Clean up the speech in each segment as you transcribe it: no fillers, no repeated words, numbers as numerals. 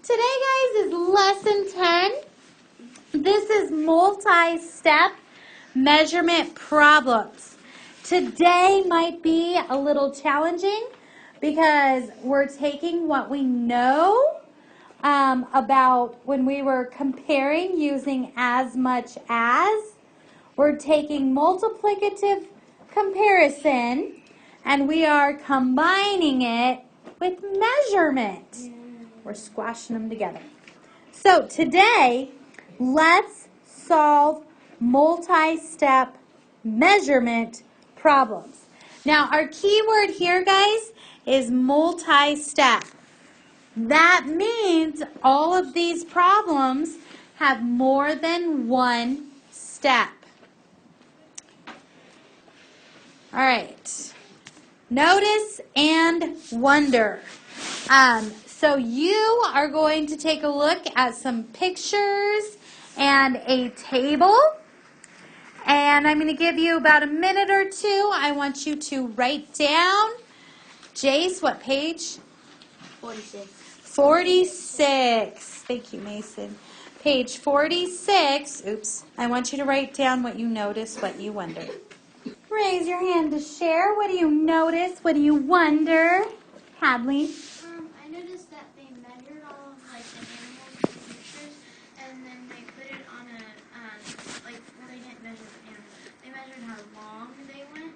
Today, guys, is lesson 10. This is multi-step measurement problems. Today might be a little challenging because we're taking what we know about when we were comparing using as much as. We're taking multiplicative comparison and we are combining it with measurement. We're squashing them together. So today, let's solve multi-step measurement problems. Now, our key word here, guys, is multi-step. That means all of these problems have more than one step. All right. Notice and wonder. So you are going to take a look at some pictures and a table. And I'm going to give you about a minute or two. I want you to write down, Jace, what page? 46. 46. Thank you, Mason. Page 46. Oops. I want you to write down what you notice, what you wonder. Raise your hand to share. What do you notice? What do you wonder? Hadley? I noticed that they measured all of the animals in the pictures, and then they put it on a they didn't measure the animals. They measured how long they went,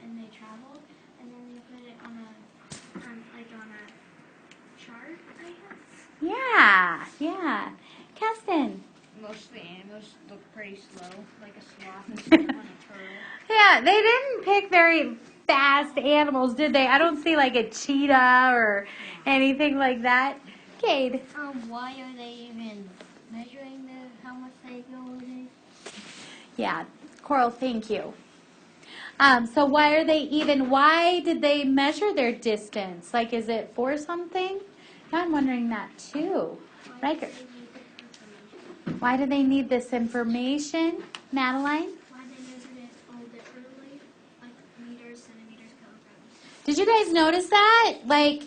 and they traveled, and then they put it on a chart, I guess. Yeah. Keston? Most of the animals look pretty slow, like a sloth instead of on a turtle. Yeah, they didn't pick very fast animals, did they? I don't see like a cheetah or anything like that. Cade? Why are they even measuring how much they go? Yeah, Coral, thank you. So why did they measure their distance? Like, is it for something? Yeah, I'm wondering that too. Riker? Why do they need this information? Madeline? Why they measured it all differently, like meters, centimeters, kilograms. Did you guys notice that? Like,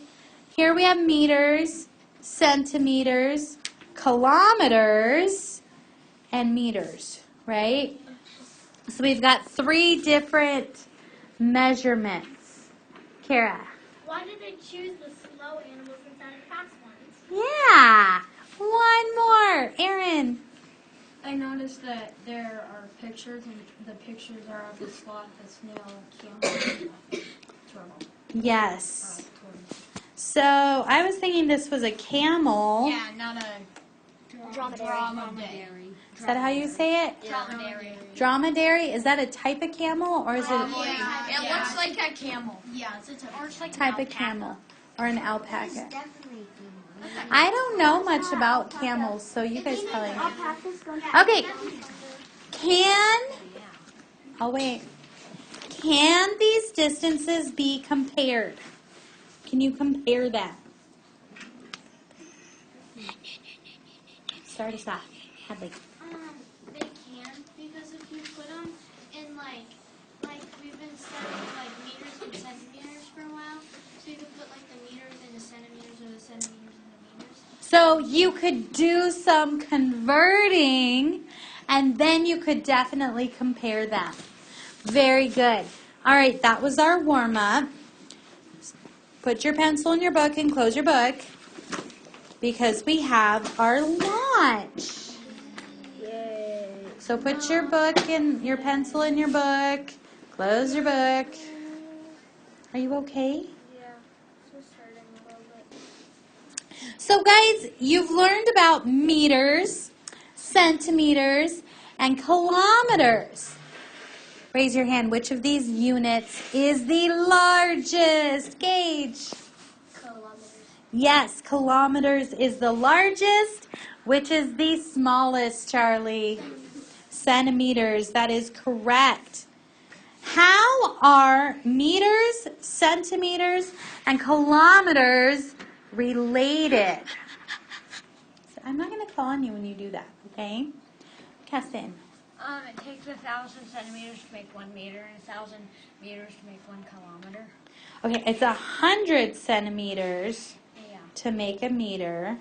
here we have meters, centimeters, kilometers, and meters, right? So we've got 3 different measurements. Kara? Why did they choose the slow animals instead of fast ones? Yeah. One more. Aaron? I noticed that there are pictures, and the pictures are of the sloth, the snail, camel, and turtle. Yes. So I was thinking this was a camel. Yeah, not a dromedary. Is that how you say it? Dromedary. Dromedary? Is that a type of camel or is it Yeah, it looks like a camel. Yeah, it's a type of camel or an alpaca? definitely I don't know much about camels, so you guys probably know. Okay. Can these distances be compared? Can you compare them? Start us off. Hadley. They can, because if you put them in like we've been studying meters and centimeters for a while, so you can put the meters into centimeters or the centimeters into meters. So you could do some converting, and then you could definitely compare them. Very good. All right, that was our warm-up. Put your pencil in your book and close your book, because we have our lunch. Yay. So put your book and your pencil in your book. Close your book. Are you okay? Yeah, just hurting a little bit. So guys, you've learned about meters, centimeters, and kilometers. Raise your hand. Which of these units is the largest? Gauge. Kilometers. Yes, kilometers is the largest. Which is the smallest, Charlie? Centimeters. That is correct. How are meters, centimeters, and kilometers related? So I'm not going to call on you when you do that, okay? Keston. It takes 1,000 centimeters to make 1 meter and 1,000 meters to make 1 kilometer. Okay, it's 100 centimeters Yeah. to make a meter.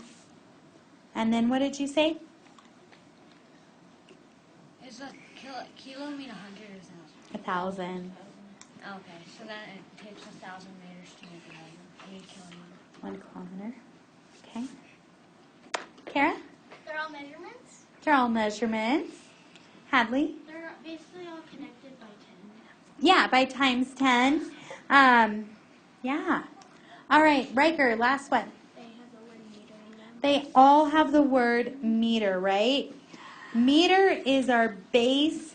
And then what did you say? Is a kilo mean 100 or 1,000? 1,000. Okay, so then it takes 1,000 meters to make 1 kilometer. 1 kilometer. Okay. Kara? They're all measurements? They're all measurements. Hadley? They're basically all connected by 10. Yeah, by times 10. Yeah. All right, Riker, last one. They have the word meter in them. They all have the word meter, right? Meter is our base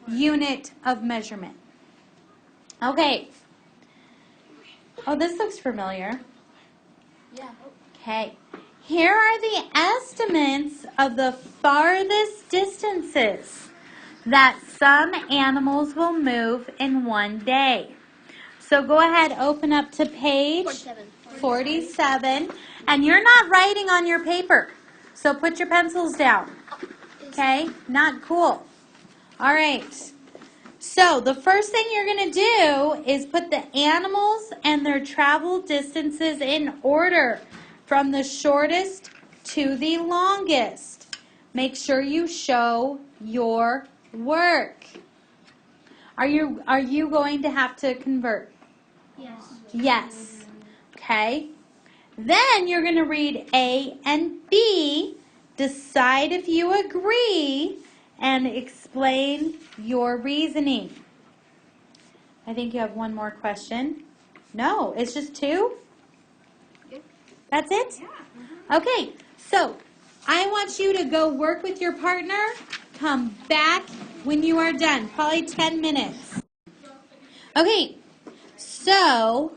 unit of measurement. Okay. Oh, this looks familiar. Yeah. Okay. Here are the estimates of the farthest distances that some animals will move in one day. So go ahead, open up to page 47. And you're not writing on your paper. So put your pencils down. Okay? Not cool. All right. So the first thing you're going to do is put the animals and their travel distances in order from the shortest to the longest. Make sure you show your work. Are you going to have to convert? Yes. Yes. Okay. Then you're going to read A and B, decide if you agree, and explain your reasoning. I think you have one more question. No, it's just 2? That's it? Yeah. Okay, so I want you to go work with your partner. Come back when you are done, probably 10 minutes. Okay, so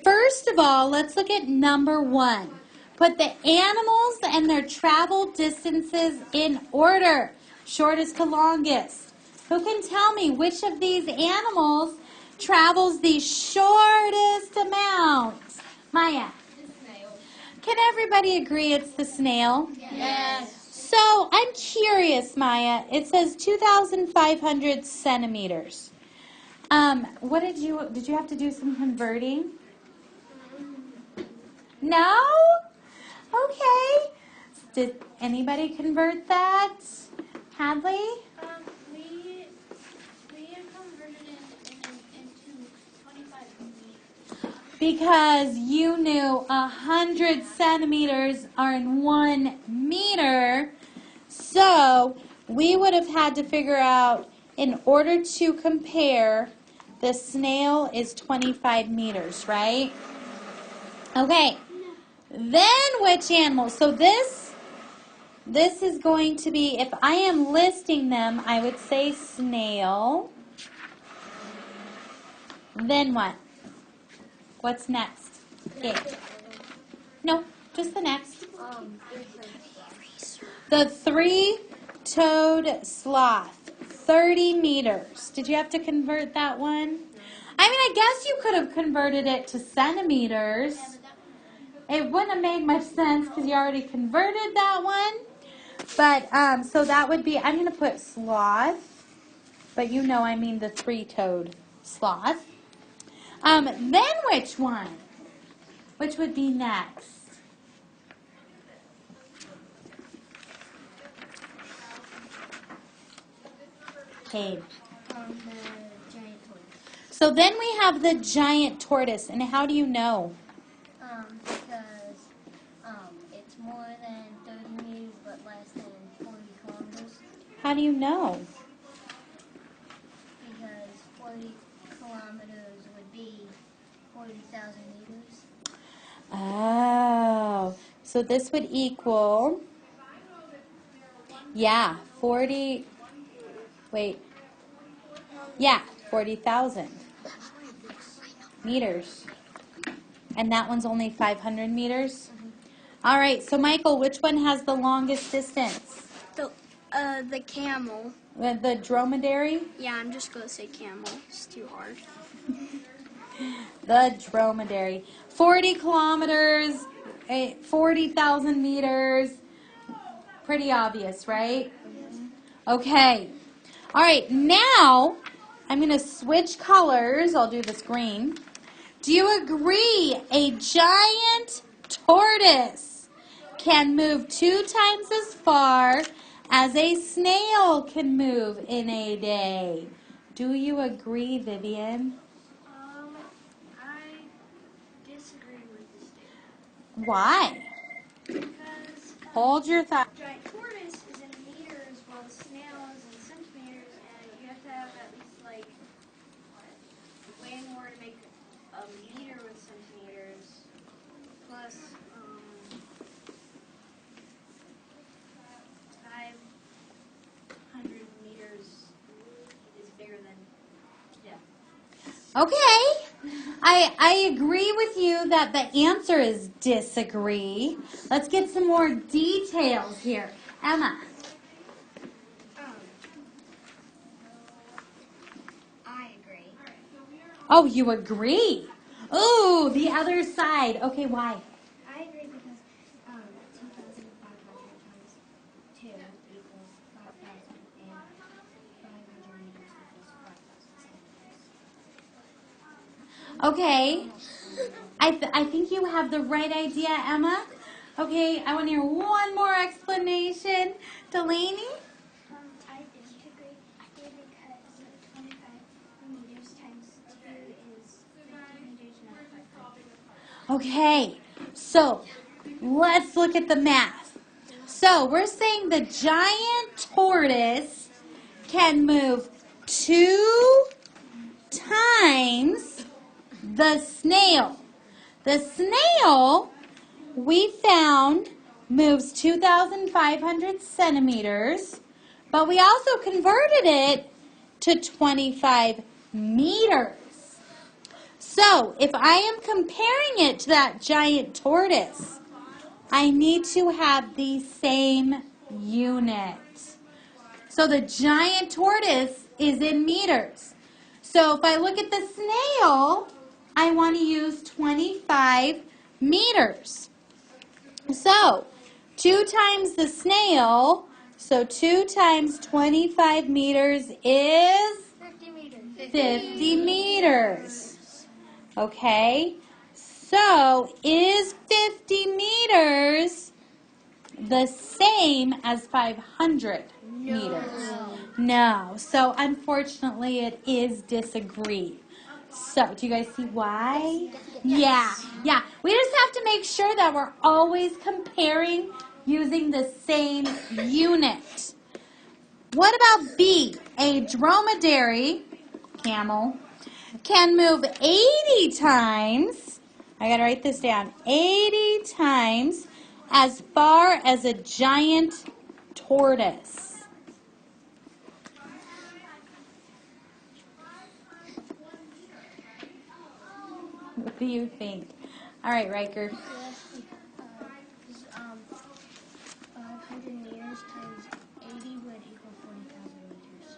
first of all, let's look at number 1. Put the animals and their travel distances in order, shortest to longest. Who can tell me which of these animals travels the shortest amount? Maya. Can everybody agree it's the snail? Yes. So I'm curious, Maya. It says 2,500 centimeters. Did you have to do some converting? No? Okay. Did anybody convert that? Hadley? We converted it into 25 meters. Because you knew 100 centimeters are in 1 meter, so we would have had to figure out, in order to compare, the snail is 25 meters, right? Okay. Then which animal? So this is going to be, if I am listing them, I would say snail. Then what? What's next? Okay. No, just the next. The 3-toed sloth, 30 meters. Did you have to convert that one? I mean, I guess you could have converted it to centimeters. It wouldn't have made much sense because you already converted that one. But, so that would be, I'm going to put sloth, but you know I mean the 3-toed sloth. Then which one? Which would be next? Okay. The giant tortoise. So then we have the giant tortoise. And how do you know? Because it's more than 30 meters but less than 40 kilometers. How do you know? Because 40 kilometers would be 40,000 meters. Oh, so this would equal, 40,000 meters. And that one's only 500 meters? All right, so Michael, which one has the longest distance? The camel. The dromedary? Yeah, I'm just going to say camel. It's too hard. The dromedary. 40 kilometers, 40,000 meters. Pretty obvious, right? Okay. All right, now I'm going to switch colors. I'll do this green. Do you agree a giant tortoise can move 2 times as far as a snail can move in a day. Do you agree, Vivian? I disagree with this statement. Why? Because Hold your thought. giant tortoise is in meters while the snail is in centimeters, and you have to have at least like way more to make a meter with centimeters. Plus, 500 meters is bigger than. Okay. I agree with you that the answer is disagree. Let's get some more details here. Emma. I agree. Oh, you agree. Oh, the other side. Okay, why? I agree because 2,500 times 2 equals 5,000, and 500 meters equals 5,000 centimeters. Okay. I think you have the right idea, Emma. Okay, I want to hear one more explanation. Delaney? I disagree because 25 meters times 2 is 50 meters, not 500. Okay, so let's look at the math. So we're saying the giant tortoise can move 2 times the snail. The snail, we found, moves 2,500 centimeters, but we also converted it to 25 meters. So, if I am comparing it to that giant tortoise, I need to have the same unit. So, the giant tortoise is in meters. So, if I look at the snail, I want to use 25 meters. So, 2 times the snail, so 2 times 25 meters is 50 meters. 50 meters. Okay, so is 50 meters the same as 500 meters? No. So unfortunately it is disagree. So do you guys see why? Yeah. We just have to make sure that we're always comparing using the same unit. What about B? A dromedary, camel, can move 80 times, I gotta write this down, 80 times as far as a giant tortoise. What do you think? All right, Riker. 500 meters times 80 would equal 40,000 meters.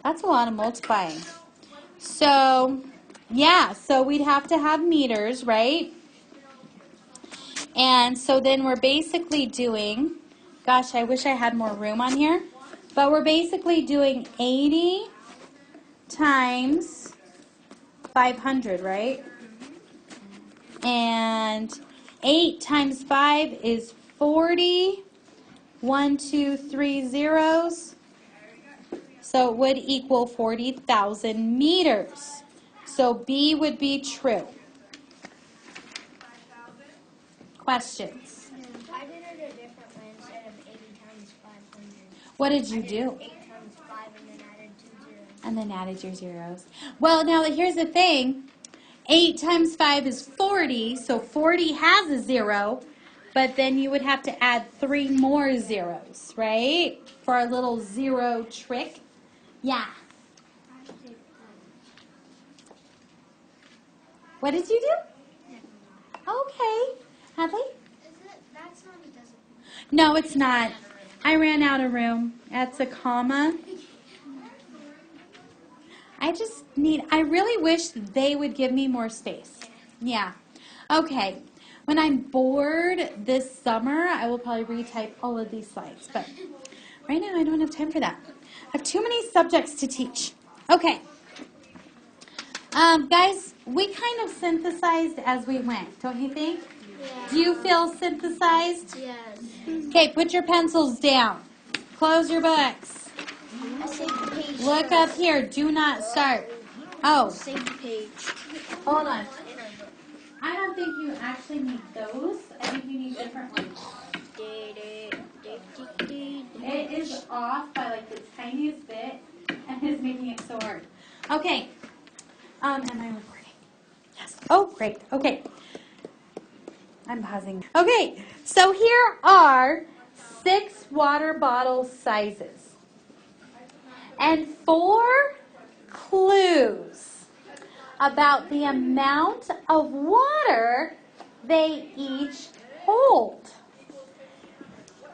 That's a lot of multiplying. So, yeah, so we'd have to have meters, right? And so then we're basically doing, gosh, I wish I had more room on here, but we're basically doing 80 times 500, right? And 8 times 5 is 40. 1, 2, 3 zeros. So it would equal 40,000 meters. So B would be true. Questions? I did it a different way instead of 80 times 500. What did you do? 8 times 5 and then added 2 zeros. And then added your zeros. Well, now here's the thing. 8 times 5 is 40, so 40 has a 0, but then you would have to add 3 more zeros, right? For our little zero trick. Yeah. What did you do? Okay. Hadley? That's not a dozen. No, it's not. I ran out of room. That's a comma. I really wish they would give me more space. Yeah. Okay. When I'm bored this summer, I will probably retype all of these slides. But right now, I don't have time for that. I have too many subjects to teach. Okay. Guys, we kind of synthesized as we went, don't you think? Do you feel synthesized? Yes. Okay, put your pencils down. Close your books. I saved the page. Look up here. Do not start. Oh, Save the page. hold on. I don't think you actually need those. I think you need different ones. It is off by like the tiniest bit and is making it so hard. Okay. Am I recording? Yes. Oh, great. Okay. I'm pausing. Okay. So here are 6 water bottle sizes and 4 clues about the amount of water they each hold.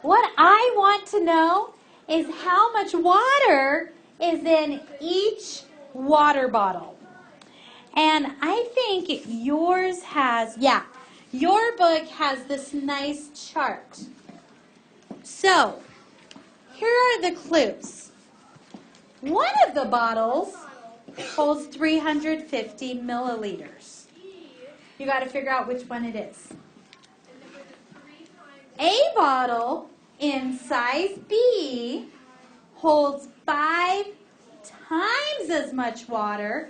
What I want to know is how much water is in each water bottle. And I think yours has, your book has this nice chart. So, here are the clues. One of the bottles holds 350 milliliters. You got to figure out which one it is. A bottle in size B holds 5 times as much water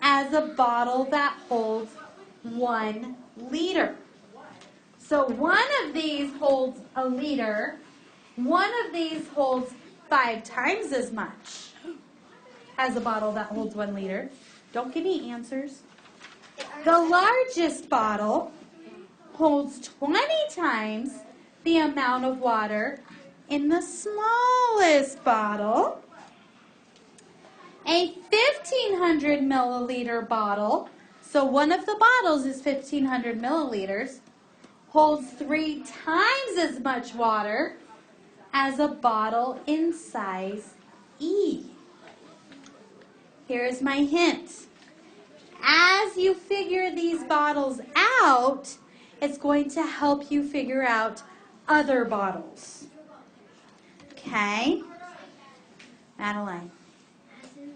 as a bottle that holds 1 liter. So one of these holds a liter. One of these holds 5 times as much as a bottle that holds 1 liter. Don't give me answers. The largest bottle holds 20 times the amount of water in the smallest bottle. A 1,500 milliliter bottle, so one of the bottles is 1,500 milliliters, holds 3 times as much water as a bottle in size E. Here's my hint. As you figure these bottles out, it's going to help you figure out other bottles. Okay? Madeline. When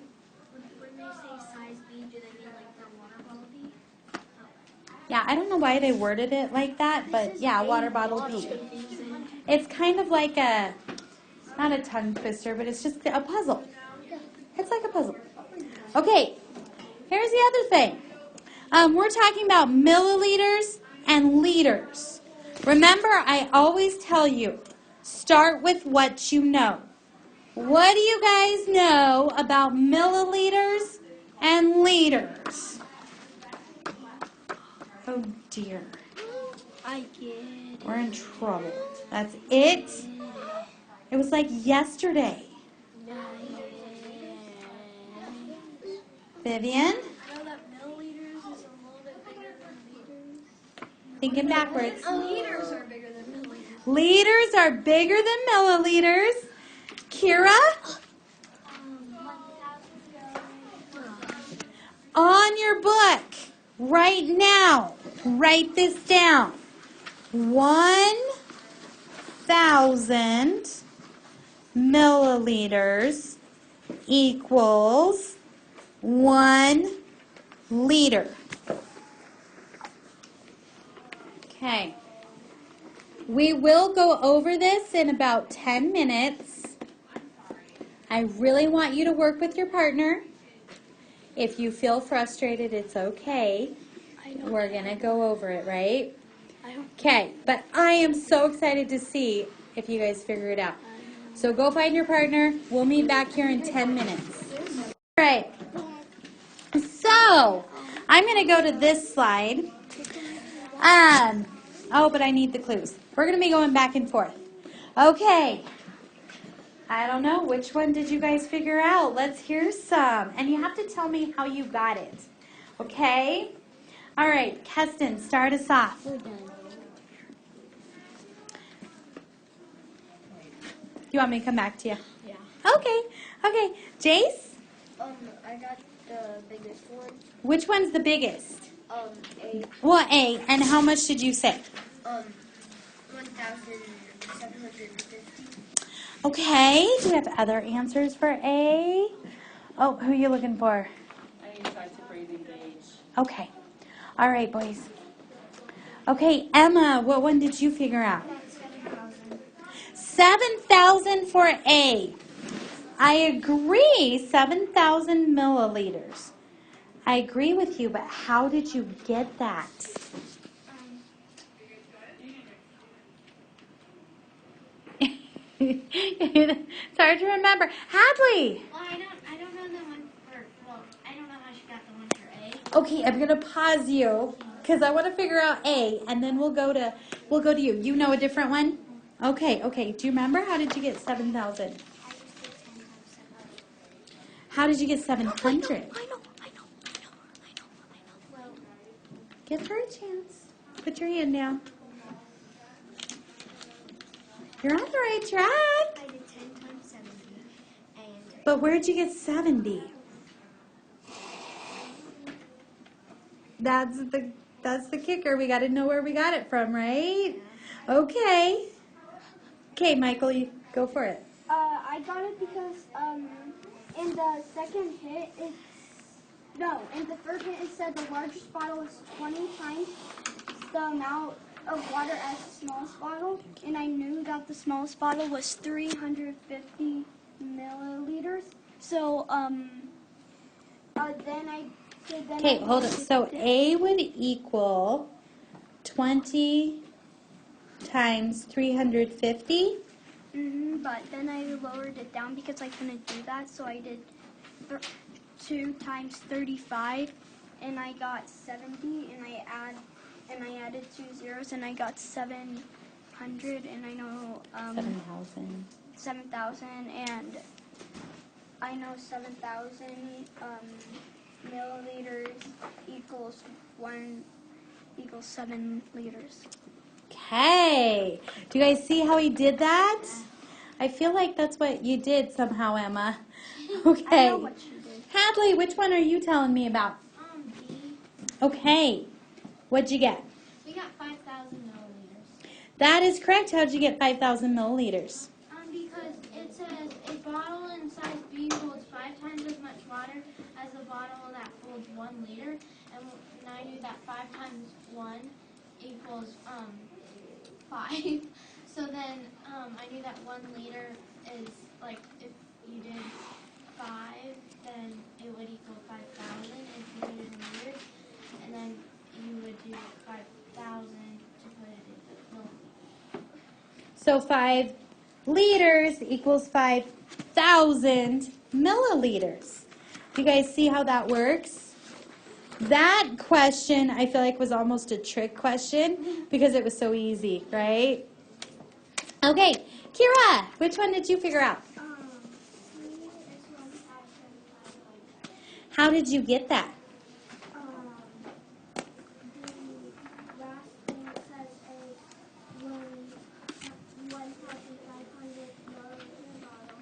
they say size B, do they mean like for water bottle B? Yeah, I don't know why they worded it like that, but yeah, water bottle B. It's kind of like not a tongue twister, but it's just a puzzle. It's like a puzzle. Okay, here's the other thing. We're talking about milliliters and liters. Remember, I always tell you, start with what you know. What do you guys know about milliliters and liters? Oh dear. I get it. We're in trouble. That's it. It was like yesterday. Vivian? I know that milliliters is a little bit bigger than liters. Thinking backwards. Liters are bigger than milliliters. Liters are bigger than milliliters. Kira? On your book, right now, write this down. 1,000 milliliters equals 1 liter. Okay. We will go over this in about 10 minutes. I really want you to work with your partner. If you feel frustrated, it's okay. We're going to go over it, right? Okay, but I am so excited to see if you guys figure it out. So go find your partner. We'll meet back here in 10 minutes. All right. So, I'm going to go to this slide. But I need the clues. We're going to be going back and forth. Okay. I don't know. Which one did you guys figure out? Let's hear some. And you have to tell me how you got it. Okay? All right. Keston, start us off. We're done. You want me to come back to you? Yeah. Okay. Okay. Jace? I got the biggest one. Which one's the biggest? A. Well, A. And how much did you say? 1,750. Okay. Do you have other answers for A? Oh, who are you looking for? I need to talk to Breathing Gauge. Okay. All right, boys. Okay, Emma, what one did you figure out? 7,000. 7,000 for A. I agree, 7,000 milliliters. I agree with you, but how did you get that? It's hard to remember. Hadley! Well, I don't know the one for, well, I don't know how she got the one for A. Okay, I'm gonna pause you because I want to figure out A, and then we'll go to you. You know a different one? Okay. Do you remember how did you get 7,000? I just did 10 times 7. How did you get 700? I know. Well, Give her a chance. Put your hand down. You're on the right track. I did 10 times 70. And But where'd you get 70? That's the kicker. We got to know where we got it from, right? Okay. Okay, Michael, you go for it. I got it because in the second hit, in the third hit it said the largest bottle was 20 times the amount of water as the smallest bottle, and I knew that the smallest bottle was 350 milliliters. So Okay, hold it. So A would equal 20 times 350. But then I lowered it down because I couldn't do that, so I did 2 times 35, and I got 70, and I added 2 zeros, and I got 700, and I know 7,000. 7,000, and I know 7,000 milliliters equals 7 liters. Okay. Do you guys see how he did that? I feel like that's what you did somehow, Emma. Okay. I know what she did. Hadley, which one are you telling me about? B. Okay. What'd you get? We got 5,000 milliliters. That is correct. How'd you get 5,000 milliliters? Because it says a bottle in size B holds 5 times as much water as a bottle that holds 1 liter, and I knew that 5 times 1 equals 5. So then I knew that 1 liter is like if you did 5, then it would equal 5,000 if you did it in liters, and then you would do 5,000 to put it in milliliters. So 5 liters equals 5,000 milliliters. Do you guys see how that works? That question, I feel like, was almost a trick question because it was so easy, right? Okay, Kira, which one did you figure out? How did you get that? The last thing says a 1,500 milliliter bottle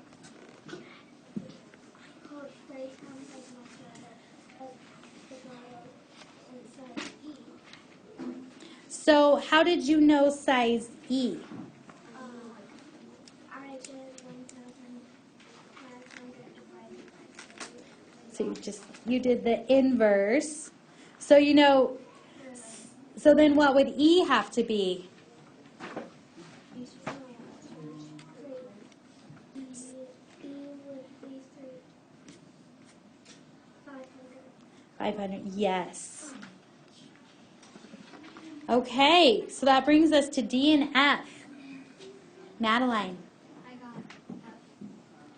holds 30 times as much water as the bottle in size E. So how did you know size E? I did 1,500 divided by 30. So you did the inverse. So so then what would E have to be? E would be 500. 500, yes. Okay, so that brings us to D and F. Madeline. I got F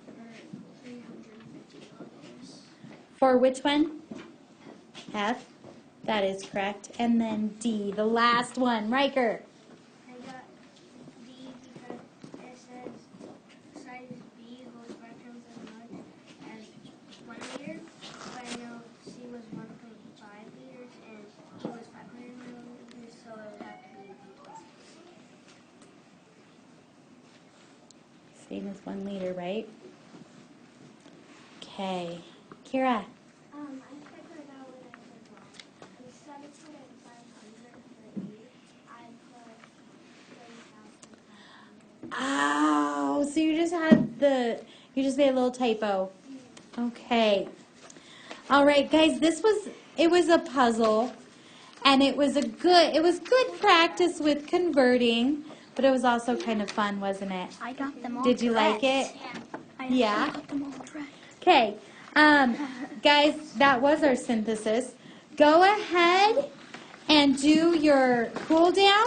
for 350 milliliters. For which one? F. That is correct. And then D, the last one. Riker. I got D because it says size B holds 5 times as much as 1 liter, but I know C was 1.5 liters and E was 500 milliliters, so it would have to be B plus C. Same as 1 liter, right? Okay. Kira. I figured out what I did wrong. Instead of putting 500 for E, I put 30,500. Oh, so you just made a little typo. Okay. All right, guys, it was a puzzle. And it was good practice with converting, but it was also kind of fun, wasn't it? I got them all. Did you like it? Yeah. got them all correct. Okay, guys, that was our synthesis. Go ahead and do your cool down.